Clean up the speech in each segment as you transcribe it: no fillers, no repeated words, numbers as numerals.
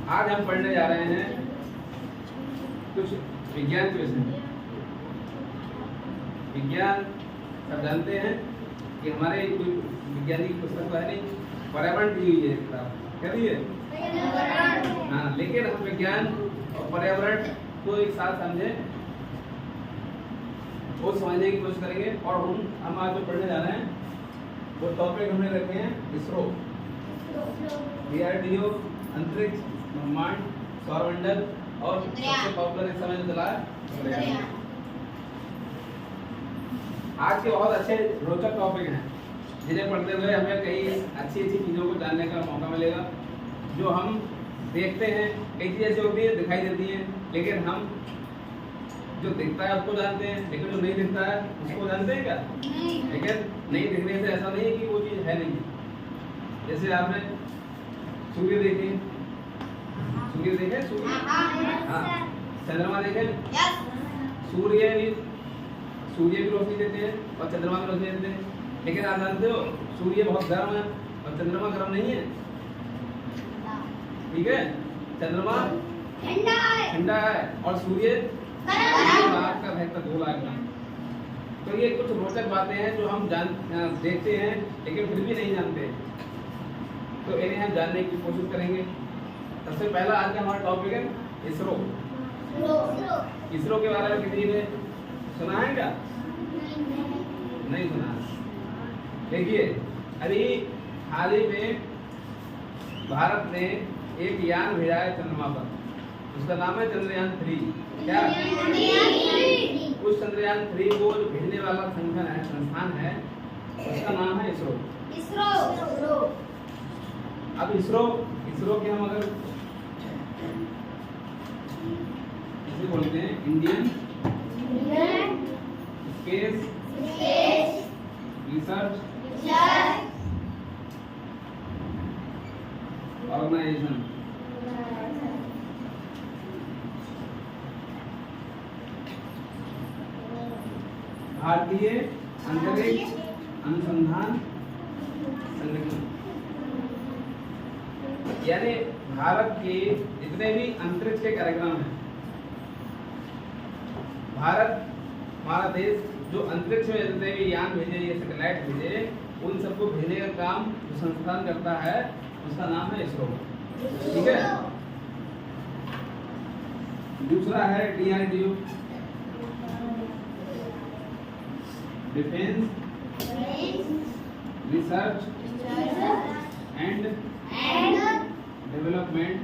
आज हम पढ़ने जा रहे हैं कुछ विज्ञान के विषय। विज्ञान सब जानते हैं कि हमारे कोई विज्ञानी की पुस्तक तो है नहीं, पर्यावरण दी हुई है किताब, क्या दी है? हाँ, लेकिन हम विज्ञान और पर्यावरण को एक साथ समझें वो समझने की कोशिश करेंगे। और हम आज जो पढ़ने जा रहे हैं वो टॉपिक हमने रखे हैं इसरो, DRDO, अंतरिक्ष, ब्रह्मांड, सौरमंडल और सबसे पॉपुलर इस समय जो चला है। आज के बहुत अच्छे रोचक टॉपिक हैं जिन्हें पढ़ते हुए हमें कई अच्छी अच्छी चीज़ों को जानने का मौका मिलेगा। जो हम देखते हैं कई चीज़ें ऐसी होती है दिखाई देती हैं, लेकिन हम जो दिखता है उसको जानते हैं, लेकिन जो नहीं दिखता है उसको जानते हैं क्या? लेकिन नहीं दिखने से ऐसा नहीं है कि वो चीज़ है नहीं। जैसे आपने सूर्य देखे, सूर्य देखे, सूर्य, हाँ, चंद्रमा देखे, सूर्य भी रोशनी देते हैं और चंद्रमा भी रोशनी देते हैं। लेकिन आप जानते हो सूर्य बहुत गर्म है और चंद्रमा गर्म नहीं है, ठीक है? चंद्रमा ठंडा है और सूर्य 2 लाख का है, 2 लाख का। तो ये कुछ रोचक बातें हैं जो हम देखते हैं लेकिन फिर भी नहीं जानते, तो इन्हें हम जानने की कोशिश करेंगे। सबसे पहला आज का हमारा टॉपिक है इसरो। इसरो के बारे में किसी ने सुना है क्या? नहीं सुना। देखिए, अभी हाल ही में भारत ने एक यान भेजा है चंद्रमा पर, उसका नाम है चंद्रयान 3। क्या? उस चंद्रयान 3 को जो भेजने वाला संस्थान है उसका नाम है इसरो। अब इसरो के हम अगर इसे बोलते हैं इंडियन स्पेस रिसर्च ऑर्गेनाइजेशन। भारतीय अंतरिक्ष अनुसंधान संगठन, यानी भारत के जितने भी अंतरिक्ष के कार्यक्रम हैं, भारत हमारा देश जो अंतरिक्ष में जितने भी यान भेजे, ये सैटेलाइट भेजे, उन सबको भेजने का काम जो संस्थान करता है उसका नाम है इसरो, ठीक है? दूसरा है DRDO, defence research and development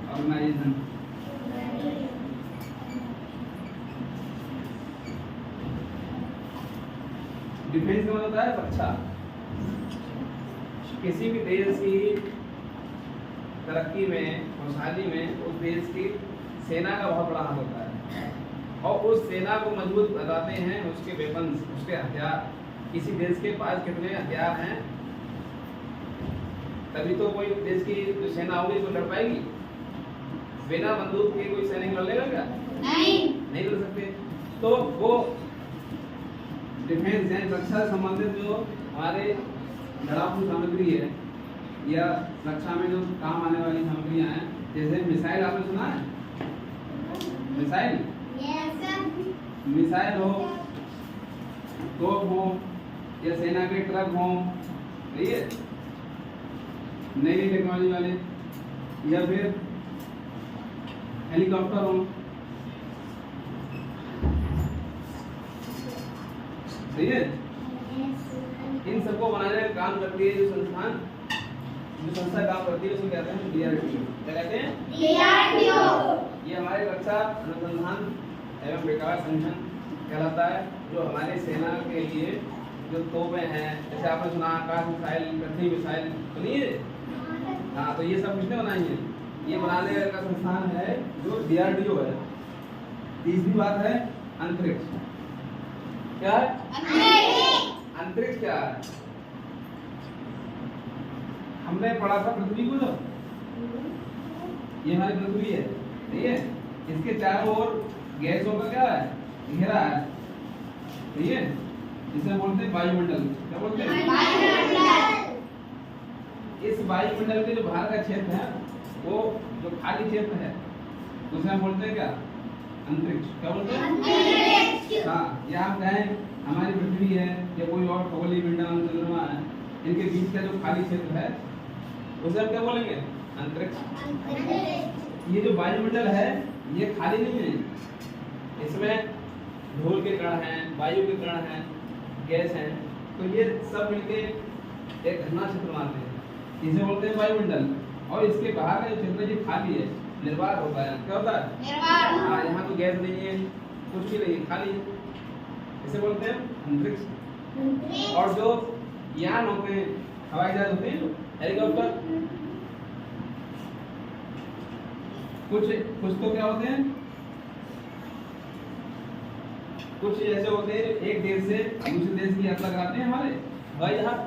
organisation. Defence का मतलब होता है रक्षा। किसी भी देश की तरक्की में, खुशहाली में उस देश की सेना का बहुत बड़ा हाथ होता है, और उस सेना को मजबूत बनाते हैं उसके वेपन्स, उसके हथियार। किसी देश के पास कितने हथियार हैं तभी तो कोई देश की जो सेना होगी तो लड़ पाएगी। बिना बंदूक के कोई सैनिक लड़ लेगा क्या? नहीं लड़ सकते। तो वो डिफेंस है, रक्षा से संबंधित जो हमारे लड़ाकू सामग्री है या रक्षा में जो काम आने वाली सामग्रियां हैं, जैसे मिसाइल, आपने सुना है? मिसाइल हो, तोप हो या सेना के ट्रक हो, ठीक है, नई टेक्नोलॉजी वाले, या फिर हेलीकॉप्टर हो, सही है? इन सबको बनाने का काम करती है जो संस्था काम करती है उसको कहते हैं DRDO। क्या कहते हैं? DRDO। ये हमारे रक्षा अनुसंधान एवं विकास संगठन कहलाता है, जो हमारी सेना के लिए जो तोपें हैं, जैसे आपने सुना आकाश मिसाइल, पृथ्वी मिसाइल, सुनिए, हाँ, तो ये सब किसने बनाई है? ये बनाने का संस्थान है जो DRDO है। तीसरी बात है अंतरिक्ष। क्या है? अंतरिक्ष क्या है? हमने पढ़ा था पृथ्वी को, तो ये हमारी पृथ्वी है, ठीक है? इसके चारों ओर गैसों का क्या है? घेरा है, ठीक है? इसे बोलते हैं वायुमंडल। क्या बोलते हैं? इस वायुमंडल के जो बाहर का क्षेत्र है वो जो खाली क्षेत्र है उसे हम बोलते हैं क्या? अंतरिक्ष। क्या बोलते हैं? अंतरिक्ष। हाँ, या हम कहें हमारी पृथ्वी है या कोई और खगोलीय पिंड चंद्रमा है, इनके बीच का जो खाली क्षेत्र है उसे हम क्या बोलेंगे? अंतरिक्ष। ये जो वायुमंडल है ये खाली नहीं है, इसमें धूल के कण हैं, वायु के कण हैं, गैस हैं, तो ये सब मिलके एक घना क्षेत्र बनाते हैं, इसे बोलते हैं वायुमंडल। और इसके बाहर का जो क्षेत्र है ये खाली है, निर्वात होता है। क्या होता है? निर्वात। हाँ, यहाँ तो गैस नहीं है, कुछ भी नहीं है, खाली है, इसे बोलते हैं अंतरिक्ष। और जो यान होते हैं, हवाई जहाज होते हैं, हेलीकॉप्टर, कुछ तो क्या होते हैं, कुछ ऐसे होते हैं एक देश से दूसरे देश की यात्रा कराते हैं हमारे हवाई जहाज।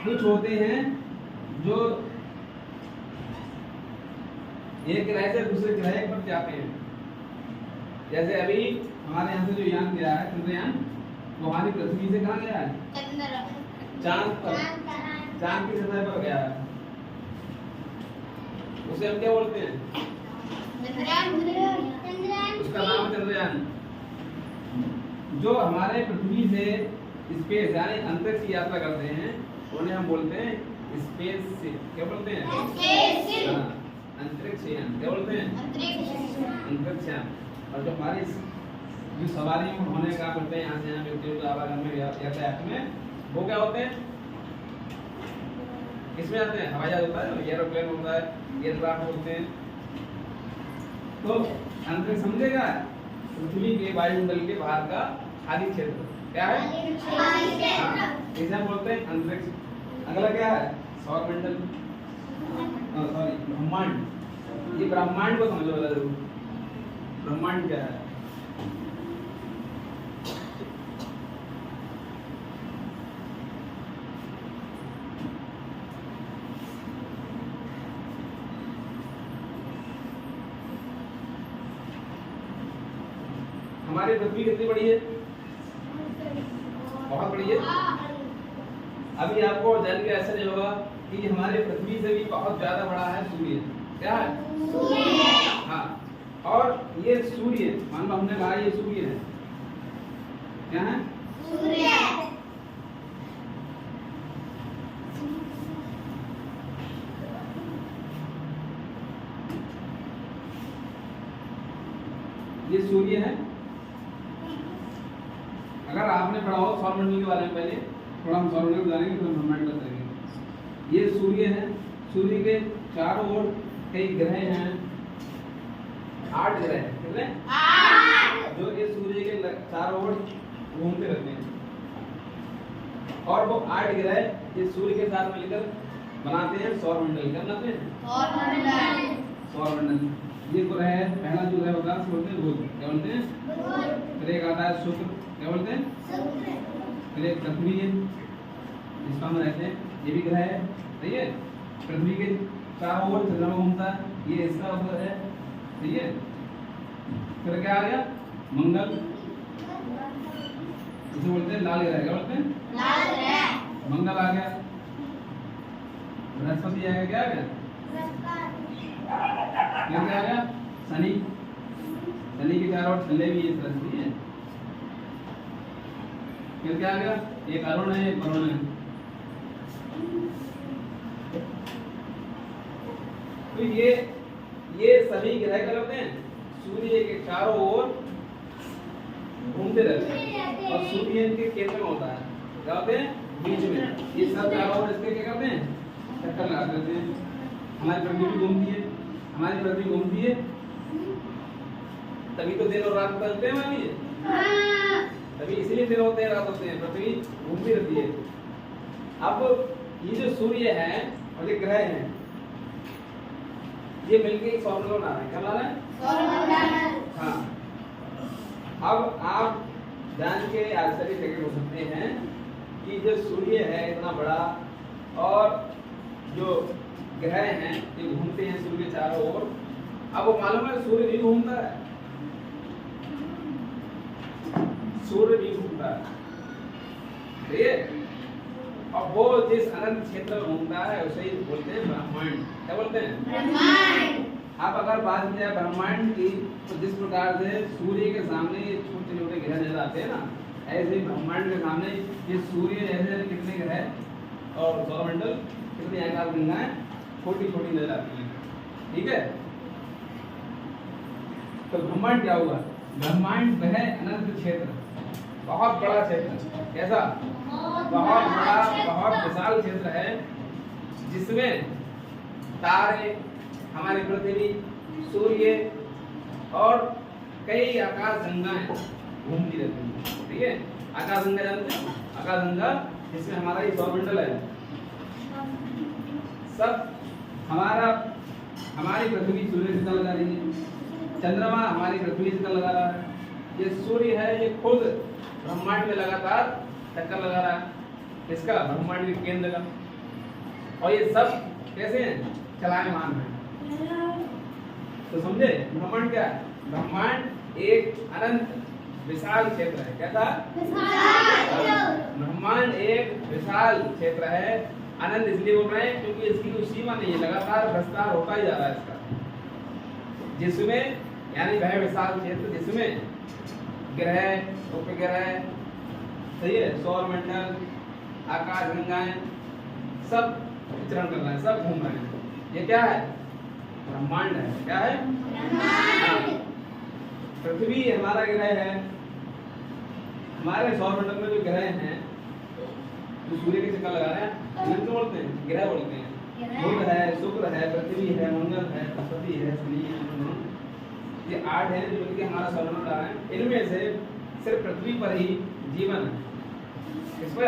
कुछ होते हैं जो एक ग्रह से दूसरे ग्रह पर जाते हैं, जैसे अभी हमारे यहाँ से जो यान गया है चंद्रयान, वो हमारी पृथ्वी से कहाँ गया है? चांद पर, चांद की सतह पर गया है, उसे हम क्या बोलते हैं? उसका नाम है चंद्रयान। जो हमारे पृथ्वी से स्पेस यानी अंतरिक्ष की यात्रा करते हैं उन्हें हम बोलते हैं स्पेस शिप। क्या बोलते हैं? हाँ, अंतरिक्ष यान। क्या बोलते हैं? अंतरिक्ष यान। और जो हमारी जो सवारी होने का बोलते हैं यहाँ से यहाँ व्यक्तियों आवागमन में यातायात में, वो क्या होते हैं? किसमें आते हैं? हवाई जहाज होता है, एरोप्लेन होता है, एयरक्राफ्ट होते हैं। तो अंतरिक्ष समझेगा पृथ्वी के वायुमंडल के बाहर का खाली क्षेत्र क्या है? इसे हम बोलते हैं अंतरिक्ष। अगला क्या है? सौरमंडल, सॉरी ब्रह्मांड। ये ब्रह्मांड को समझो जरूर, ब्रह्मांड क्या है? हमारी पृथ्वी कितनी बड़ी है? बहुत बड़ी है। अभी आपको जान के ऐसा नहीं होगा कि हमारे पृथ्वी से भी बहुत ज्यादा बड़ा है सूर्य। क्या है? सूर्य। हाँ, और ये सूर्य, मान लो हमने कहा ये सूर्य है, क्या है? सूर्य। ये सूर्य है। अगर आपने पढ़ा हो सौरमंडल के बारे में, पहले थोड़ा हम सौरमंडल जानेंगे फिर ब्रह्मांड बताएंगे। ये सूर्य है, सूर्य के चारों ओर कई ग्रह हैं, 8 ग्रह हैं। कितने? 8। जो ये सूर्य के चारों ओर घूमते रहते हैं, और वो 8 ग्रह ये सूर्य के साथ मिलकर बनाते हैं सौरमंडल। क्या बनाते हैं? सौरमंडल। ये ग्रह है, पहला जो ग्रह होता है बोलते हैं बुध। क्या बोलते हैं? फिर एक आता है शुक्र। क्या बोलते हैं? फिर एक पृथ्वी है जिसका हम रहते हैं, ये भी ग्रह है, सही है। पृथ्वी के चारों ओर चंद्रमा घूमता है, ये इसका उत्तर है, सही है। फिर क्या आ गया? मंगल, इसे बोलते हैं लाल ग्रह। क्या बोलते हैं? लाल ग्रह। मंगल आ गया। बृहस्पति आ गया। क्या आ गया? क्या आ गया? शनि। शनि के चारों ओर छल्ले भी इस तरह से है। फिर क्या आ गया? एक अरुण है, एक वरुण है। तो ये सभी ग्रह क्या करते हैं? सूर्य के चारों ओर घूमते रहते हैं, और सूर्य इनके केंद्र में होता है। क्या होते हैं? बीच में। ये सब चारों ओर इसके क्या करते हैं? चक्कर लगाते रहते हैं। हमारी पृथ्वी भी घूमती है, हमारी पृथ्वी घूमती है, तभी तो दिन और रात बदलते हैं हमारी, तभी इसीलिए दिन होते हैं रात होते हैं, पृथ्वी घूमती रहती है। अब ये जो सूर्य है और ये ग्रह हैं, ये मिलके एक सौरमंडल बना रहे हैं। क्या बना रहे हैं? सौरमंडल। हाँ, अब आप जान के आश्चर्यचकित हो सकते हैं कि जो सूर्य है इतना बड़ा, और जो ग्रह हैं ये घूमते हैं सूर्य के चारों ओर। अब वो मालूम है सूर्य भी घूमता है, सूर्य भी घूमता है, ठीक है। और वो जिस अनंत क्षेत्र में घूमता है उसे ही बोलते हैं ब्रह्मांड। क्या बोलते हैं? ब्रह्मांड। अब अगर बात की जाए ब्रह्मांड की, तो जिस प्रकार से सूर्य के सामने छोटे छोटे ग्रह नजर आते हैं ना, ऐसे ही ब्रह्मांड के सामने ये सूर्य जैसे कितने ग्रह और सौरमंडल कितनी आकाश गंगाएं छोटी छोटी नजर आती हैं। ठीक है, तो ब्रह्मांड क्या हुआ? ब्रह्मांड वह अनंत क्षेत्र, बहुत बड़ा क्षेत्र। कैसा? बहुत बड़ा, बहुत विशाल क्षेत्र है जिसमें तारे, हमारी पृथ्वी, सूर्य और कई आकाश गंगाएं घूमती रहती हैं। ठीक है, आकाश गंगा जानते हैं? आकाश गंगा जिसमें हमारा ये सौरमंडल है, सब हमारी पृथ्वी सूर्य से लगा रही है, चंद्रमा हमारी पृथ्वी से लगा रहा है, ये सूर्य है ये खुद ब्रह्मांड में लगातार चक्कर लगा रहा है, इसका ब्रह्मांड के केंद्र का। और ये सब कैसे हैं? चलायमान है। तो समझे ब्रह्मांड क्या है? ब्रह्मांड एक अनंत विशाल क्षेत्र है। क्या था? ब्रह्मांड एक विशाल क्षेत्र है। अनंत इसलिए बोल रहे हैं क्योंकि इसकी कोई सीमा नहीं है, लगातार विस्तार होता ही जा रहा है इसका, जिसमें यानी वह विशाल क्षेत्र जिसमें ग्रह, उपग्रह, सही है, सौरमंडल, आकाश गंगाएं सब विचरण कर रहे हैं, सब घूम रहे हैं। ये क्या है? ब्रह्मांड है। क्या है? ब्रह्मांड। पृथ्वी हमारा ग्रह है। हमारे सौरमंडल में जो ग्रह हैं जो सूर्य के चक्कर लगा रहे हैं, इनको बोलते हैं ग्रह बोलते हैं। बुध है, शुक्र है, पृथ्वी है, मंगल है, बृहस्पति है, शनि है, ये 8 हैं जो कि हमारा सौरमंडल आ रहे हैं। इनमें से सिर्फ पृथ्वी पर ही जीवन है। किस पर?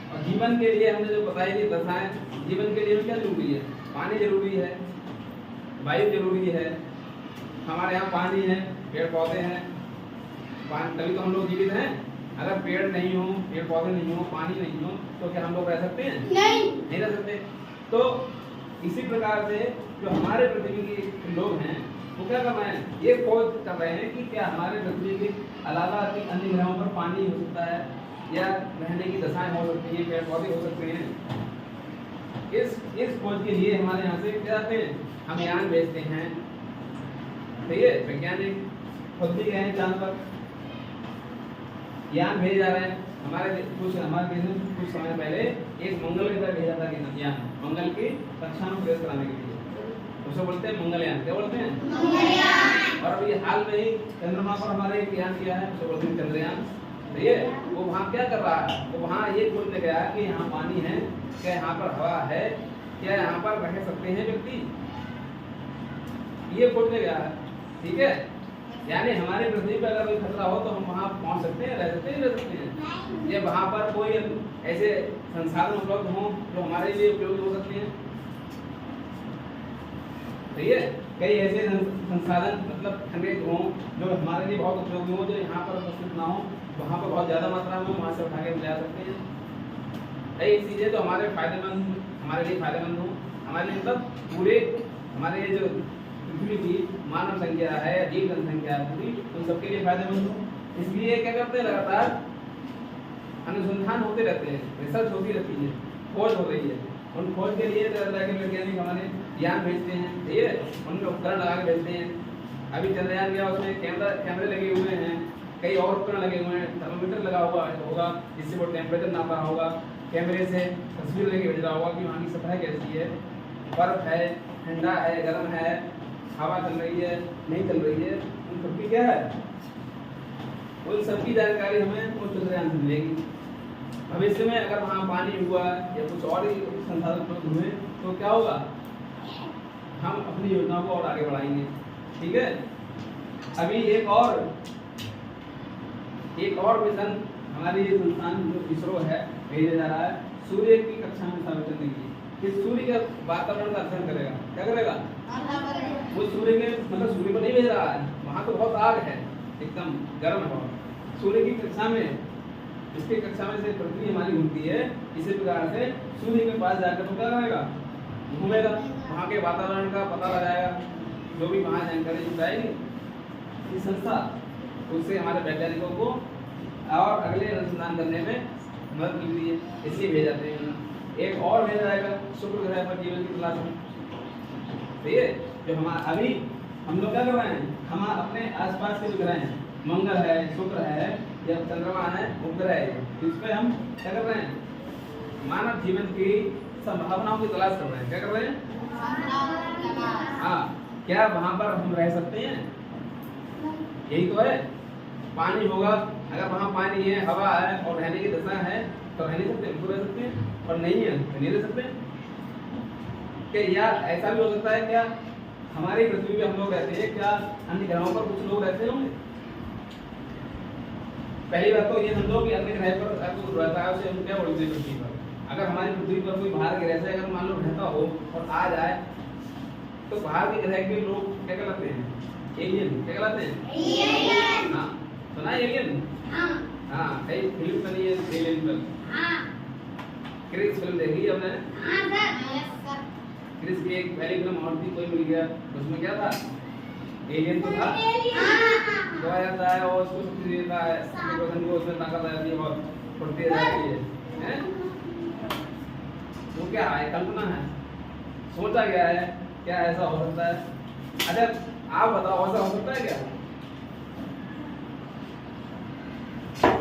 और जीवन के लिए हमने जो बताई थी दशाएं, जीवन के लिए क्या जरूरी है? पानी जरूरी है, वायु जरूरी है। हमारे यहाँ पानी है, पेड़ पौधे हैं, तभी तो हम लोग जीवित हैं। अगर पेड़ नहीं हो, पेड़ पौधे नहीं हो, पानी नहीं हो, तो क्या हम लोग रह सकते हैं? नहीं रह सकते। तो इसी प्रकार से जो हमारे पृथ्वी के लोग हैं वो क्या कर रहे हैं? ये खोज कर रहे हैं कि क्या हमारे पृथ्वी के अलावा अन्य ग्रहों पर पानी हो सकता है या रहने की दशाएं हो सकती हैं, पेड़ पौधे हो सकते हैं। इस खोज के लिए हमारे यहाँ से क्या आते हैं? हम यान भेजते हैं। ठीक है, वैज्ञानिक खुद भी गए हैं चांद पर, यान भेजे जा रहे हैं। हमारे देश में कुछ समय पहले एक मंगल की तरफ भेजा था यान, मंगल की कक्षा में प्रवेश कराने के लिए, उसे बोलते हैं मंगलयान। क्या बोलते हैं? मंगलयान। और अभी हाल में ही चंद्रमा पर हमारे एक यान किया है, उसे बोलते हैं चंद्रयान। ठीक है, वो वहाँ क्या कर रहा है? वो वहाँ ये खोजने गया कि यहाँ पानी है क्या, यहाँ पर हवा है क्या, यहाँ पर रह सकते हैं व्यक्ति, ये खोजने गया है। ठीक है, यानी हमारे पृथ्वी पर अगर कोई खतरा हो तो हम वहाँ पहुँच सकते हैं, रह सकते हैं, रह सकते हैं। ये वहाँ पर कोई ऐसे संसाधन उपलब्ध हों जो हमारे लिए उपयोगी हो सकते हैं। सही है, कई ऐसे संसाधन मतलब ठंडे हों जो हमारे लिए बहुत उपयोगी हो, जो यहाँ पर उपस्थित ना हो, वहाँ पर बहुत ज़्यादा मात्रा में वहाँ से उठा के ले सकते हैं। कई चीज़ें तो हमारे फायदेमंद, हमारे लिए फायदेमंद हो, हमारे लिए मतलब पूरे हमारे जो पृथ्वी की मानव संख्या है, जीव जनसंख्या है पूरी, उन सबके लिए फायदेमंद हो। इसलिए क्या करते हैं? लगातार अनुसंधान होते रहते हैं, रिसर्च होती रहती है, खोज हो रही है। उन खोज के लिए तरह के वैज्ञानिक हमारे यान भेजते हैं। ठीक है, उनमें उपकरण लगा के भेजते हैं। अभी चंद्रयान गया, उसमें कैमरे लगे हुए हैं, कई और उपकरण लगे हुए हैं, थर्मोमीटर लगा हुआ होगा जिससे वो टेम्परेचर नापा होगा, कैमरे से तस्वीर लेके भेज रहा होगा कि वहाँ की सतह कैसी है, बर्फ है, ठंडा है, गर्म है, हवा चल रही है, नहीं चल रही है, उन सबकी क्या है? उन सबकी जानकारी हमें उस चंद्रयान से मिलेगी। भविष्य में अगर वहाँ पानी हुआ या कुछ और ही संसाधन उपलब्ध हुए तो क्या होगा? हम अपनी योजना को और आगे बढ़ाएंगे। ठीक है, अभी एक और मिशन हमारी ये संस्थान जो इसरो है भेजा जा रहा है सूर्य की कक्षा में शामिल करने के लिए, कि सूर्य के वातावरण का अध्ययन करेगा। क्या करेगा? वो सूर्य के मतलब सूर्य को नहीं भेज रहा है, वहाँ तो बहुत आग है, एकदम गर्म है बहुत। सूर्य की कक्षा में, इसकी कक्षा में से पृथ्वी हमारी घूमती है, इसी प्रकार से सूर्य के पास जाकर तो क्या करेगा? घूमेगा, वहाँ के वातावरण का पता लगाएगा, जो भी वहाँ जानकारी जुटाएगी इस संस्था, उससे हमारे वैज्ञानिकों को और अगले अनुसंधान करने में मदद मिल रही है, इसलिए भेज जाते हैं। एक और भेजा जाएगा शुक्र ग्रह पर जीवन की तलाश में। सही है। जो हमारा अभी हम लोग क्या कर रहे हैं, हम अपने आसपास के जो ग्रह हैं, मंगल है, शुक्र है या चंद्रमा है, उपग्रह है, इस पे हम क्या कर रहे हैं, मानव जीवन की संभावनाओं की तलाश कर रहे हैं। क्या कर रहे हैं? हाँ, क्या वहां पर हम रह सकते हैं? यही तो है। पानी होगा, अगर वहां पानी है, हवा है और रहने की दशा है तो रह नहीं सकते, हम तो रह सकते हैं, और नहीं है तो नहीं रह सकते। क्या यार ऐसा भी हो सकता है क्या हमारी पृथ्वी पे हम लोग रहते हैं, क्या अन्य ग्रहों पर कुछ लोग रहते होंगे? पहली बात तो ये समझो कि अन्य ग्रह पर आपको रहता है उसे हम क्या बोलते हैं पृथ्वी पर। अगर हमारी पृथ्वी पर कोई बाहर ग्रह से अगर मान लो रहता हो और आ जाए तो बाहर के ग्रह के लोग क्या कहलाते हैं? एलियन। क्या कहलाते हैं? एलियन। हाँ, सुना एलियन? हाँ, कई फिल्म बनी है एलियन पर। क्रिस फिल्म देखी है आपने? क्रिस की एक पहली फिल्म और थी, कोई मिल गया, उसमें क्या था? एलियन तो था, तो आ जाता है और उसको शक्ति देता है, को उसमें ताकत आ जाती है और बढ़ती जाती है। वो क्या है? कल्पना है, सोचा गया है, क्या ऐसा हो सकता है? अच्छा आप बताओ, ऐसा हो सकता है क्या?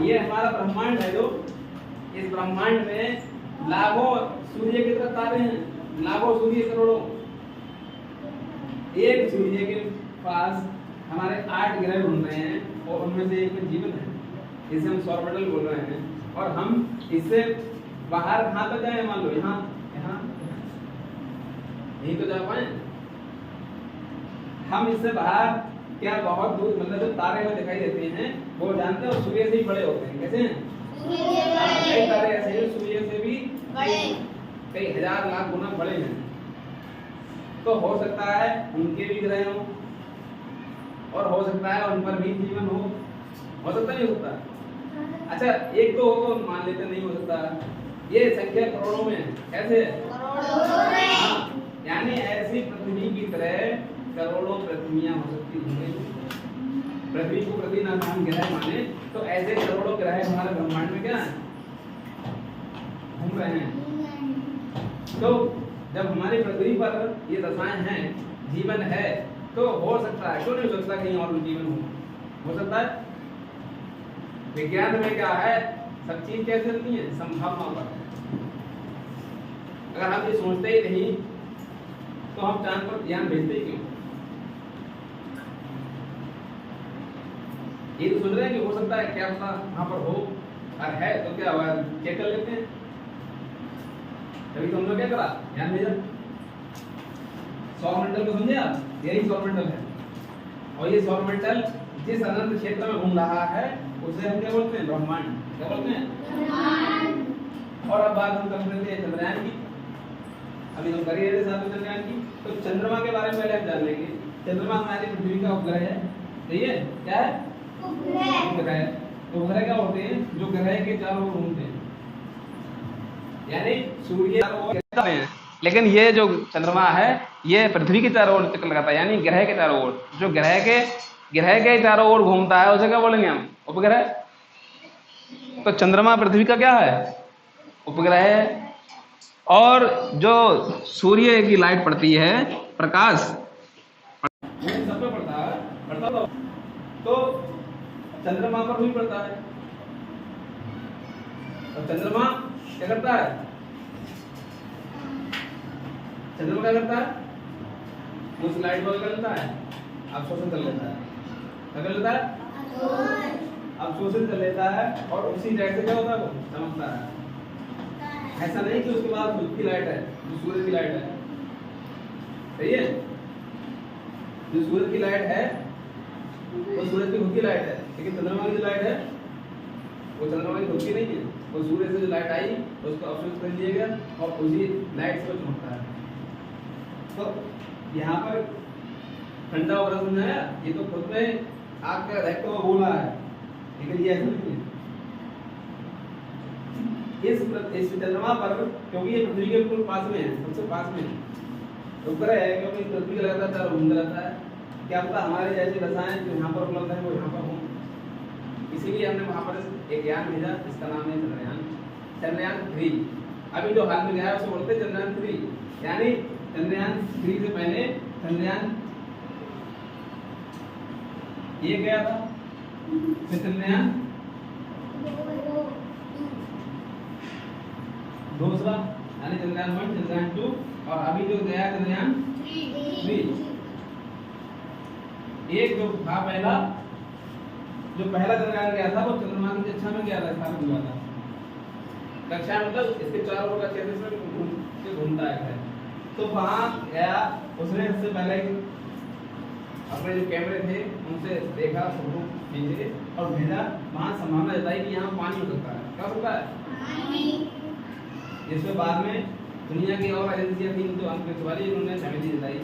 ये हमारा ब्रह्मांड है, जो इस ब्रह्मांड में लाखों सूर्य की तरह तारे हैं, लाखों सूर्य, करोड़ों। एक सूर्य के पास हमारे 8 ग्रह घूम रहे हैं और उनमें से एक में जीवन है, इसे हम सौरमंडल बोल रहे हैं। और हम इससे बाहर कहाँ तक जाए? मान लो यहाँ यहाँ यही तो जा पाए। हम इससे बाहर क्या बहुत दूर, मतलब जो तारे हमें दिखाई देते हैं वो जानते हो सूर्य से ही बड़े होते हैं। कैसे हैं? कई तारे ऐसे हैं सूर्य से भी बड़े, कई हजार लाख गुना बड़े हैं। तो हो सकता है उनके भी ग्रह हो और हो सकता है उन पर भी जीवन हो सकता नहीं होता। अच्छा एक तो हो तो मान लेते नहीं हो सकता, ये संख्या करोड़ों में है। कैसे? करोड़ों में। यानी ऐसी पृथ्वी की तरह करोड़ों पृथ्वियां हो सकती हैं। पृथ्वी को पृथ्वी नाम हम ग्रह माने तो ऐसे करोड़ों ग्रह हमारे ब्रह्मांड में क्या है, घूम रहे हैं। तो जब हमारी पृथ्वी पर ये दशाएं हैं, जीवन है, तो हो सकता है, क्यों नहीं हो सकता कहीं और भी जीवन हो सकता है। विज्ञान में क्या है, सब चीज कैसे चलती है? संभावना पर। अगर हम ये सोचते ही नहीं तो हम चांद पर ध्यान भेजते ही क्यों? ये तो सोच रहे हैं कि हो सकता है, क्या पता वहां पर हो, और है तो क्या हुआ, चेक कर लेते हैं। तभी तो हम लोग क्या करा, ध्यान भेजा। सौरमंडल को समझे आप? यही सौरमंडल है, और ये सौरमंडल जिस अनंत क्षेत्र में घूम रहा है उसे हम क्या बोलते हैं? ब्रह्मांड। क्या बोलते हैं? ब्रह्मांड। और अब बात हम कर रहे थे चंद्रयान की, अभी हम कर रहे थे साथ में चंद्रयान की। तो चंद्रमा के बारे में पहले हम जान लेंगे। चंद्रमा हमारी पृथ्वी का उपग्रह है, सही है? क्या है? उपग्रह। तो उपग्रह क्या होते हैं? जो ग्रह के चारों ओर घूमते हैं, यानी सूर्य चारों ओर घूमता है, लेकिन ये जो चंद्रमा है ये पृथ्वी के चारों ओर चक्कर लगाता है, यानी ग्रह के चारों ओर। जो ग्रह के चारों ओर घूमता है उसे क्या बोलेंगे हम? उपग्रह। तो चंद्रमा पृथ्वी का क्या है? उपग्रह है। और जो सूर्य की लाइट पड़ती है, प्रकाश सब पे पड़ता है, तो चंद्रमा पर भी पड़ता है। और चंद्रमा क्या करता है? चंद्रमा क्या करता है? उस लाइट को क्या करता है? अवशोषण कर लेता है। क्या कर लेता है? अवशोषण कर लेता है, और उसी लाइट से क्या होता है? वो चमकता है। ऐसा नहीं कि उसके बाद खुद की लाइट है, जो सूरज की लाइट है, सही है? जो सूरज की लाइट है वो सूरज की खुद की लाइट है, लेकिन चंद्रमा की जो लाइट है वो चंद्रमा की खुद की नहीं है। वो सूर्य से जो लाइट आई उसको अवशोषित कर लिया गया और उसी लाइट से चमकता है। तो यहाँ पर ठंडा वगैरह समझाया, ये तो खुद में आग का रहता हुआ बोल रहा है, लेकिन ये ऐसा नहीं है। इस चंद्रमा पर, क्योंकि ये पृथ्वी के बिल्कुल पास में है, सबसे पास में उपग्रह है, क्योंकि पृथ्वी का लगातार घूमता रहता है। क्या पता हमारे जैसी रसायन जो यहाँ पर उपलब्ध है वो यहाँ पर हों, इसीलिए हमने वहाँ पर एक यान भेजा, इसका नाम है चंद्रयान। चंद्रयान 3। अभी जो हाल में गया है उसे बोलते हैं चंद्रयान 3, यानी चंद्रयान 3 से पहले चंद्रयान ये गया था, फिर चंद्रयान दूसरा यानी चंद्रयान 1, चंद्रयान 2 और अभी जो गया चंद्रयान 3। एक जो था पहला, जो पहला चंद्रयान गया था वो चंद्रमा की कक्षा में गया था, स्थापित हुआ था। कक्षा मतलब इसके चारों ओर का क्षेत्र में घूमता है। तो वहां गया, उसने सबसे पहले अपने जो कैमरे थे उनसे देखा, फोटो खींचे और भेजा। वहां संभावना जताई कि यहाँ पानी हो सकता है। क्या हो सकता है? इसमें बाद में दुनिया की और एजेंसियां थी जो अंतरिक्ष वाली, उन्होंने सहमति जताई।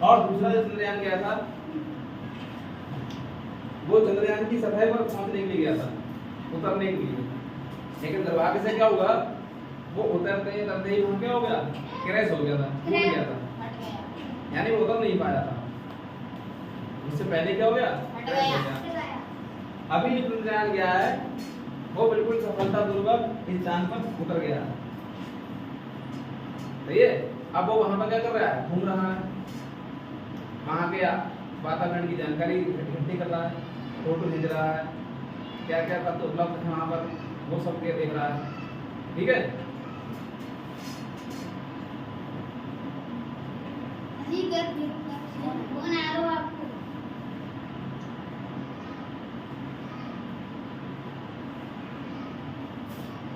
और दूसरा जो चंद्रयान गया था वो चंद्रयान की सतह पर पहुंचने के लिए गया था, उतरने के लिए। लेकिन दुर्भाग्य से क्या हुआ, वो उतरते ही वो क्या हो गया, क्रैश हो गया था, टूट गया था, यानी वो उतर नहीं पाया था। उससे पहले क्या हो गया, क्रैश हो गया। अभी जो चंद्रयान गया है वो बिल्कुल सफलतापूर्वक इस चांद पर उतर गया। सही है। अब वो वहां पर क्या कर रहा है, घूम रहा है, वहां के वातावरण की जानकारी इकट्ठी कर रहा है, फोटो भेज रहा है, क्या क्या तथ्य उपलब्ध है वहां पर वो सब के देख रहा है। ठीक है।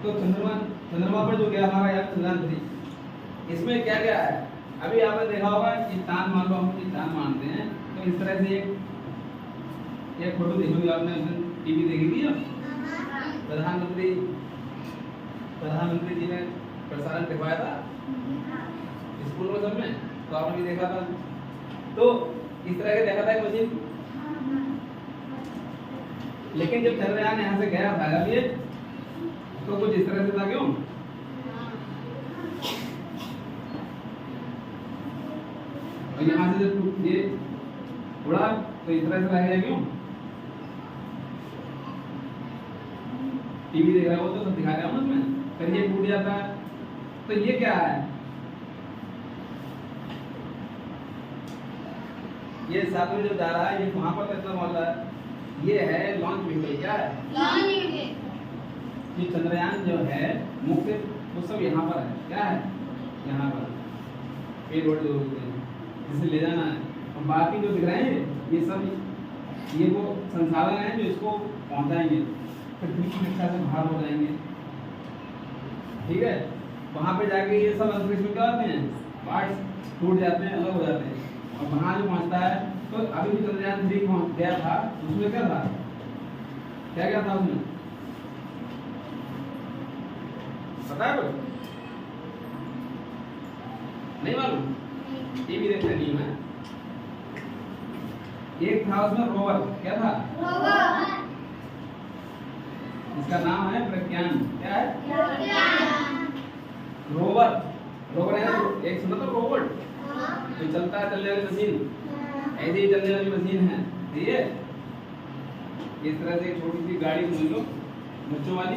तो चंद्रमा पर जो गया हमारा यार चंद्रयान 3, इसमें क्या क्या है? अभी आपने देखा होगा कि चांद, मान लो हम चांद मानते हैं, तो इस तरह से एक फोटो देखोगे आपने, टीवी देखी थी प्रधानमंत्री जी ने प्रसारण दिखवाया था स्कूल में, सब में, तो आपने भी देखा था। तो इस तरह के देखा था एक मशीन। लेकिन जब चंद्रयान यहाँ से गया था ये, तो कुछ इस तरह से था, क्यों? और यहाँ से जब ये उड़ा तो इस तरह से रहेगा, क्यों? टीवी देख रहा हो तो सब दिखा रहा हूँ उसमें, फिर ये टूट जाता है। तो ये क्या है? ये साथ में जो जा रहा है, ये वहां पर कितना वाला है, ये है लॉन्च व्हीकल। क्या है? Launch vehicle. ये चंद्रयान जो है मुख्य वो सब यहाँ पर है। क्या है? यहाँ पर पेलोड जो होते हैं जिसे ले जाना है, और बाकी जो दिख रहे हैं ये सब, ये वो संसाधन हैं जो इसको पहुंचाएंगे, फिर दूसरी कक्षा से बाहर हो जाएंगे। ठीक है। वहां पे जाके ये सब अंतरिक्ष में क्या होते हैं, पार्ट्स टूट जाते हैं, अलग हो जाते हैं, और वहां जो पहुंचता है। तो अभी भी चंद्रयान 3 पहुंच गया था, उसमें क्या था, क्या क्या था उसमें, पता है कुछ? नहीं मालूम? टीवी देखते नहीं है। एक था उसमें रोवर। क्या था? रोवर। इसका नाम है प्रज्ञान। क्या है? प्रज्ञान। रोवर। रोवर है एक सुना तो रोबोट, जो चलता है, चलने वाली मशीन, ऐसे ही चलने वाली मशीन है। ठीक है। इस तरह से एक छोटी सी गाड़ी समझ लो, बच्चों वाली।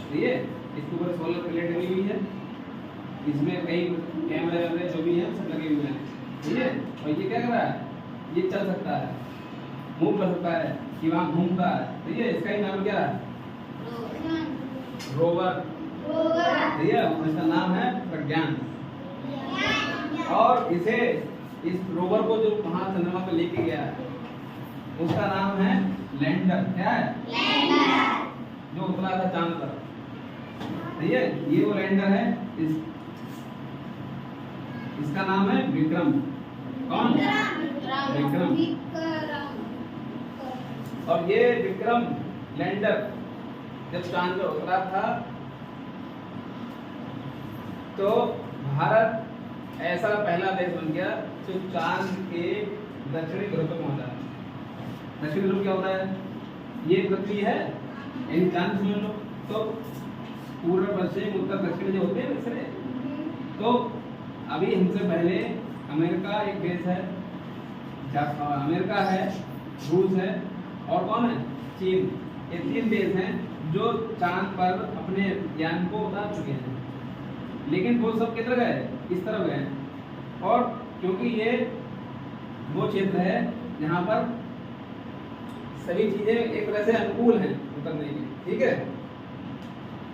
ठीक है। इसके ऊपर सोलर प्लेट लगी हुई है, इसमें कई कैमरे वैमरे जो भी हैं सब लगे हुए हैं। ठीक है। और ये क्या कर रहा है, ये चल सकता है, मूव कर सकता है, कि वहाँ घूमता है। ठीक है। इसका ही नाम क्या है? रोवर। ठीक है। इसका नाम है प्रज्ञान। और इसे, इस रोवर को जो वहां चंद्रमा पे लेके गया है उसका नाम है लैंडर। क्या है? लैंडर। जो उतरा था चांद पर। ठीक है। ये वो लैंडर है। इसका नाम है विक्रम। कौन? विक्रम। और ये विक्रम लैंडर जब चांद पर उतरा था तो भारत ऐसा पहला देश बन गया जो चांद के दक्षिणी ध्रुव पर पहुंचा। दक्षिणी ध्रुव क्या होता है? ये पृथ्वी है, यानी चांद समझ लो। तो पूर्व, पश्चिम, उत्तर, दक्षिण जो होते हैं दूसरे। तो अभी हमसे पहले अमेरिका एक देश है, अमेरिका है, रूस है, और कौन है? चीन। ये 3 देश हैं जो चांद पर अपने यान को उतार चुके हैं, लेकिन वो सब किधर गए? इस तरफ गए। और क्योंकि ये वो क्षेत्र है जहाँ पर सभी चीजें एक तरह से अनुकूल हैं उतरने की, ठीक है।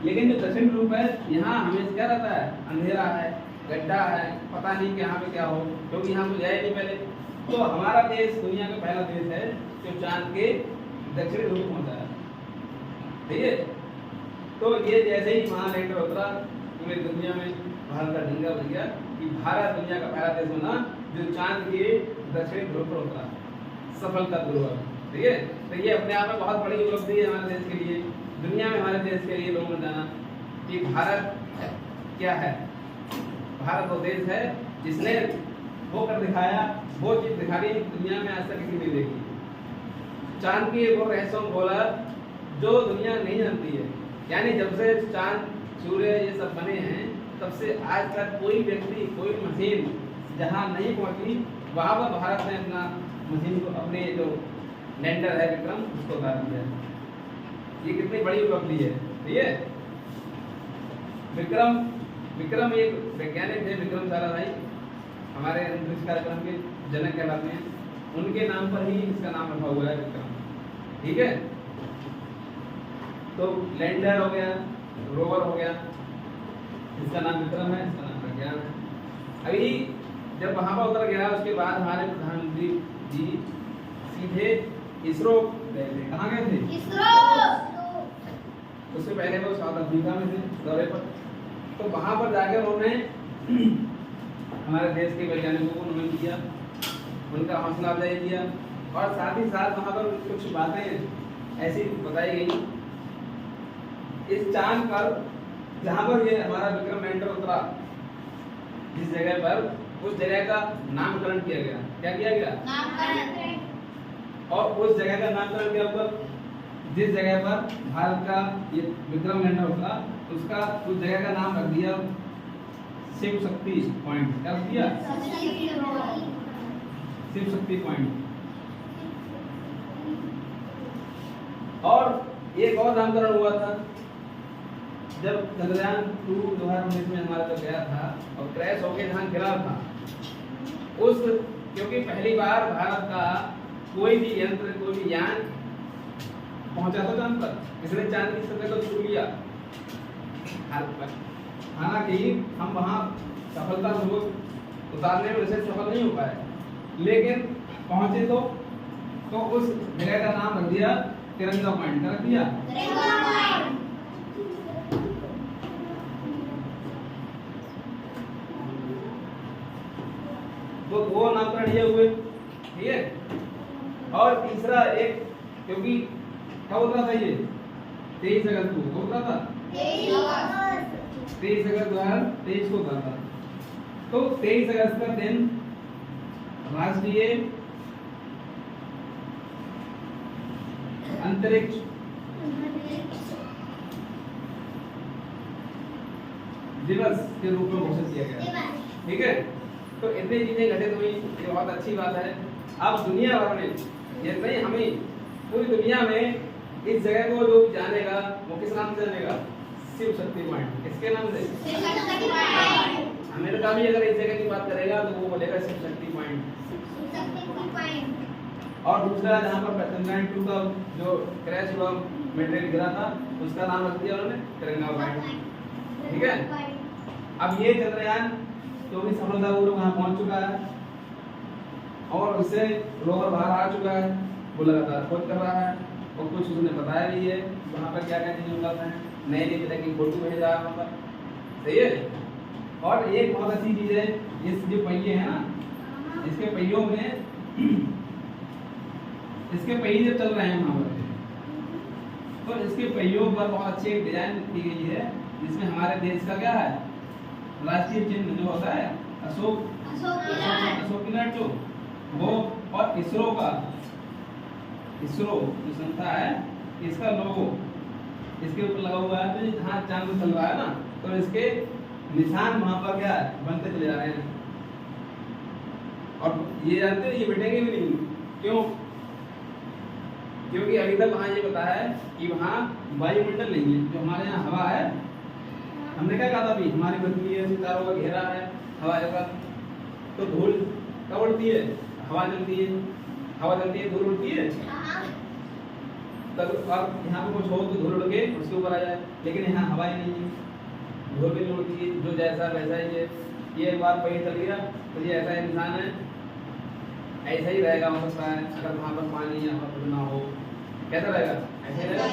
लेकिन जो दक्षिण ध्रुव है यहाँ हमेशा क्या रहता है? अंधेरा है, गड्ढा है, पता नहीं कि यहाँ पे क्या हो, क्योंकि यहाँ तो जाए नहीं पहले। तो हमारा देश दुनिया का पहला देश है जो चांद के दक्षिणी ध्रुव पहुंचा है, ठीक है। तो ये जैसे ही वहाँ लैंडर उतरा पूरी दुनिया में भारत का डंका बज गया कि भारत दुनिया का पहला देश बना जो चांद के दक्षिणी ध्रुव पर उतरा, सफलता पूर्वक, ठीक है। तो ये अपने आप में बहुत बड़ी उपलब्धि है हमारे देश के लिए, दुनिया में हमारे देश के लिए लोगों ने जाना कि भारत क्या है। भारत वो देश है जिसने वो कर दिखाया, वो चीज दिखाई दुनिया में आज तक किसी ने देखी। चांद की वो रहस्य बोला जो दुनिया नहीं जानती है, यानी जब से चांद सूर्य ये सब बने हैं तब से आज तक कोई व्यक्ति, कोई मशीन जहाँ नहीं पहुंची वहां पर भारत ने अपना मशीन को, अपने जो लैंडर है विक्रम, उसको उतार दिया। ये कितनी बड़ी उपलब्धि है, ठीक है। विक्रम एक वैज्ञानिक थे, विक्रम साराभाई, हमारे अंतरिक्ष कार्यक्रम के जनक कहलाते हैं, उनके नाम पर ही इसका नाम रखा हुआ है विक्रम, ठीक है। तो लैंडर हो गया, रोवर हो गया, इसका नाम विक्रम है, इसका नाम प्रज्ञान है। अभी जब वहां पर उतर गया उसके बाद हमारे प्रधानमंत्री जी सीधे इसरो गए थे। कहाँ गए थे? इसरो। उससे पहले वो साउथ अफ्रीका में थे दौरे पर। तो वहां पर जाकर उन्होंने हमारे देश के वैज्ञानिकों को नमन किया, उनका हौसला अफजाई किया, और साथ ही साथ वहां पर कुछ बातें ऐसी बताई गई। इस चांद पर जहां पर ये हमारा विक्रम लैंडर उतरा, जिस जगह पर, उस जगह का नामकरण किया गया। क्या किया गया? नामकरण। और उस जगह का नामकरण क्या हुआ? जिस जगह पर भारत का ये विक्रम लैंडर उतरा, उसका उस जगह का नाम रख दिया शिव शक्ति पॉइंट। क्या रख दिया? शिव शक्ति पॉइंट। और एक और नामकरण हुआ था जब चंद्रयान 2 2019 में हमारा जब गया था और क्रैश होकर जहाँ गिरा था, उस क्योंकि पहली बार भारत का कोई भी यंत्र, कोई भी यान पहुंचा था चांद पर, इसने चांद की सतह को छू लिया। हालांकि हम वहां सफलतापूर्वक उतारने में वैसे सफल नहीं हो पाए, लेकिन पहुंचे तो उस जगह का नाम रख दिया तिरंगा पॉइंट। रख दिया तिरंगा पॉइंट। तो वो नामकरण ये हुए, ठीक है। और तीसरा एक, क्योंकि कब उतरा था ये? 23 अगस्त को उतरा था, 23 अगस्त 2023 को उतरा था। तो 23 अगस्त का दिन राष्ट्रीय अंतरिक्ष दिवस के रूप में घोषित किया गया, ठीक है। तो इतनी चीजें घटित हुई, ये बहुत अच्छी बात है। अब दुनिया भर में, ये नहीं हमें, पूरी दुनिया में इस जगह को जो जानेगा वो किस नाम से जानेगा? शिव शक्ति पॉइंट। किसके नाम से? शिव शक्ति पॉइंट। अमेरिका भी अगर इस जगह की बात करेगा तो वो बोलेगा शिव शक्ति पॉइंट। और दूसरा जहाँ पर चंद्रयान 2 का जो क्रैश हुआ, मटेरियल गिरा था, उसका नाम रख दिया उन्होंने तिरंगा पॉइंट, ठीक है। अब ये चंद्रयान तो भी सफलतापूर्वक वहाँ पहुँच चुका है और उससे रोवर बाहर आ चुका है, वो लगातार खोज कर रहा है और कुछ उसने बताया भी है वहाँ पर क्या क्या चीजें उपलब्ध हैं, नई नई तरह की फोटो भेज रहा है वहाँ पर, सही है। और एक बहुत अच्छी चीज है, इस जो पहिए हैं ना, इसके पहियों में इसके पहिए जब चल रहे हैं वहाँ पर, तो इसके पहियों पर बहुत अच्छी एक डिजाइन की गई है जिसमें हमारे देश का क्या है? राष्ट्रीय चिन्ह जो होता है अशोक विलाट जो वो, और इसरो का, इसरो जो संस्था है इसका लोगो इसके ऊपर लगा हुआ है। तो जहाँ चांद चल रहा है ना, तो इसके निशान वहां पर क्या है? बनते चले जा रहे हैं। और ये जानते हैं ये मिटेंगे भी नहीं, क्यों? क्योंकि अभी तक वहाँ ये बताया है कि वहाँ वायुमंडल नहीं है, जो हमारे यहाँ हवा है। हमने क्या कहा था अभी, हमारी पृथ्वी है, सितारों का घेरा है, हवा जैसा। तो धूल कब उड़ती है? हवा चलती है, हवा चलती है, धूल उड़ती है। तब अब यहाँ पे कुछ हो तो धूल उड़ के उसके ऊपर आ जाए, लेकिन यहाँ हवा ही नहीं है, धूल भी नहीं उड़ती है, जो जैसा वैसा ही है। ये एक बार पता चल गया तो ये ऐसा इंसान है, ऐसा ही रहेगा हो सकता है, अगर वहाँ पर पानी या कुछ ना हो। कैसा रहेगा? ऐसा ही रहेगा।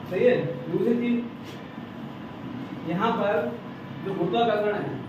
सही है। दूसरी चीज, यहाँ पर जो गुरुत्वाकर्षण है